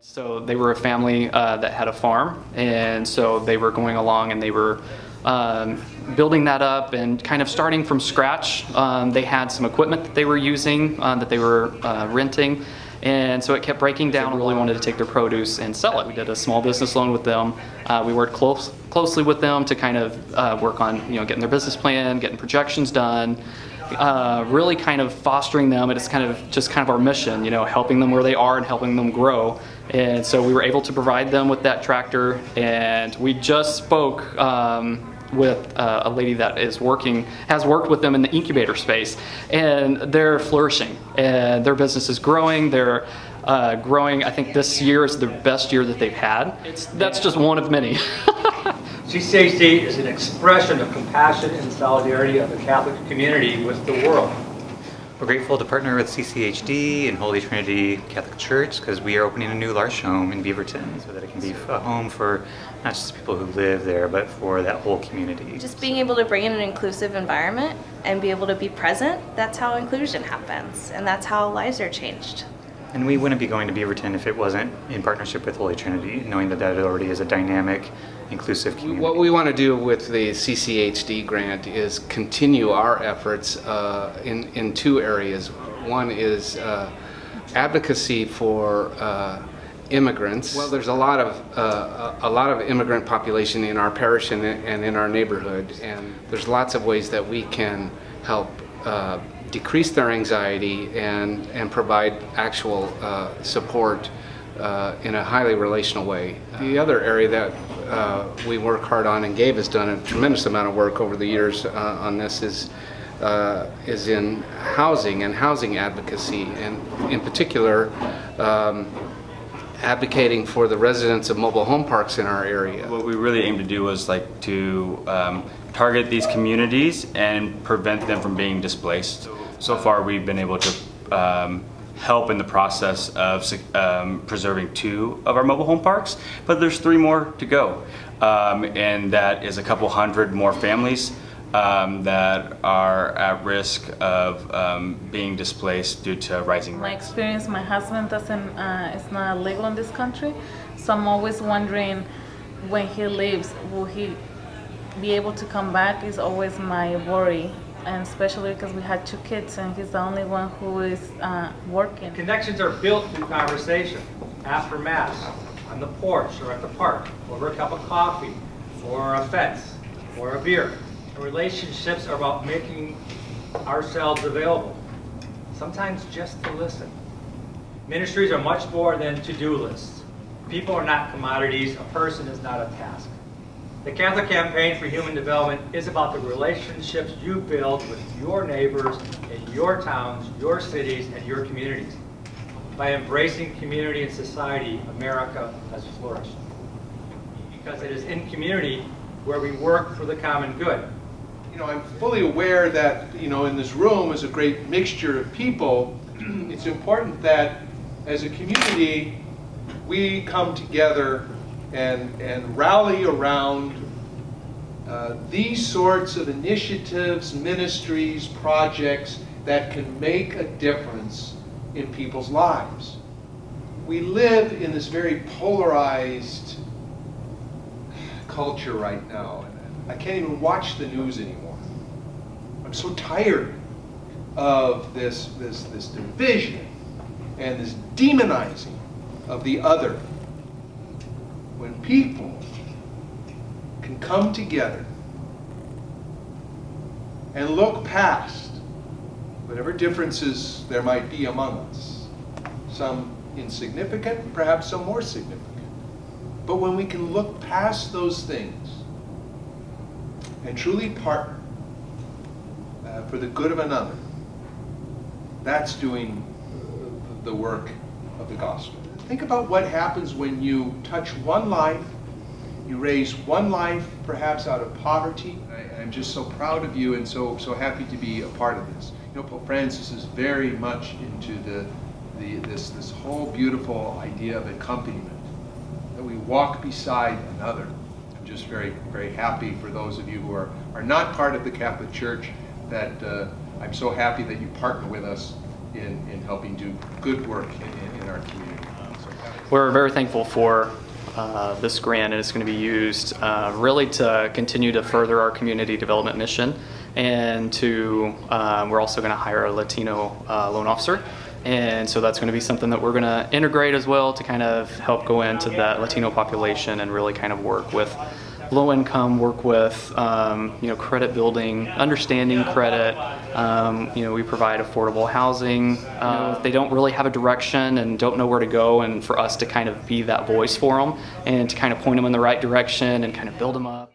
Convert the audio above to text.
So they were a family that had a farm, and so they were going along and they were building that up and kind of starting from scratch. They had some equipment that they were using, that they were renting, and so it kept breaking down. They really wanted to take their produce and sell it. We did a small business loan with them. We worked closely with them to kind of work on getting their business plan, getting projections done. Really kind of fostering them. It's kind of our mission, helping them where they are and helping them grow. And so we were able to provide them with that tractor, and we just spoke with a lady that has worked with them in the incubator space, and they're flourishing and their business is growing. They're growing. I think this year is the best year that they've had. That's just one of many. CCHD is an expression of compassion and solidarity of the Catholic community with the world. We're grateful to partner with CCHD and Holy Trinity Catholic Church because we are opening a new large home in Beaverton so that it can be a home for not just people who live there, but for that whole community. Just being able to bring in an inclusive environment and be able to be present, that's how inclusion happens, and that's how lives are changed. And we wouldn't be going to Beaverton if it wasn't in partnership with Holy Trinity, knowing that that already is a dynamic, inclusive community. What we want to do with the CCHD grant is continue our efforts in two areas. One is advocacy for immigrants. Well, there's a lot of immigrant population in our parish and in our neighborhood, and there's lots of ways that we can help decrease their anxiety and provide actual support in a highly relational way. The other area that we work hard on, and Gabe has done a tremendous amount of work over the years on this, is in housing and housing advocacy, and in particular advocating for the residents of mobile home parks in our area. What we really aim to do was to target these communities and prevent them from being displaced. So far we've been able to help in the process of preserving 2 of our mobile home parks, but there's 3 more to go. And that is a couple hundred more families that are at risk of being displaced due to rising rents. My experience, my husband is not legal in this country, so I'm always wondering when he leaves, will he be able to come back is always my worry. And especially because we had 2 kids and he's the only one who is working. Connections are built through conversation, after Mass, on the porch or at the park, over a cup of coffee, or a fence, or a beer. And relationships are about making ourselves available, sometimes just to listen. Ministries are much more than to-do lists. People are not commodities, a person is not a task. The Catholic Campaign for Human Development is about the relationships you build with your neighbors in your towns, your cities, and your communities. By embracing community and society, America has flourished. Because it is in community where we work for the common good. I'm fully aware that, in this room is a great mixture of people. It's important that as a community, we come together and rally around these sorts of initiatives, ministries, projects that can make a difference in people's lives. We live in this very polarized culture right now. I can't even watch the news anymore. I'm so tired of this division and this demonizing of the other. When people can come together and look past whatever differences there might be among us, some insignificant, perhaps some more significant, but when we can look past those things and truly partner for the good of another, that's doing the work of the gospel. Think about what happens when you touch one life, you raise one life perhaps out of poverty. I'm just so proud of you and so happy to be a part of this. Pope Francis is very much into this whole beautiful idea of accompaniment, that we walk beside another. I'm just very, very happy for those of you who are not part of the Catholic Church, that I'm so happy that you partner with us in helping do good work in our community. we're very thankful for this grant, and it's going to be used really to continue to further our community development mission, and to we're also going to hire a Latino loan officer. And so that's going to be something that we're going to integrate as well to kind of help go into that Latino population and really kind of work with low income, work with credit building, understanding credit. We provide affordable housing. If they don't really have a direction and don't know where to go, and for us to kind of be that voice for them and to kind of point them in the right direction and kind of build them up.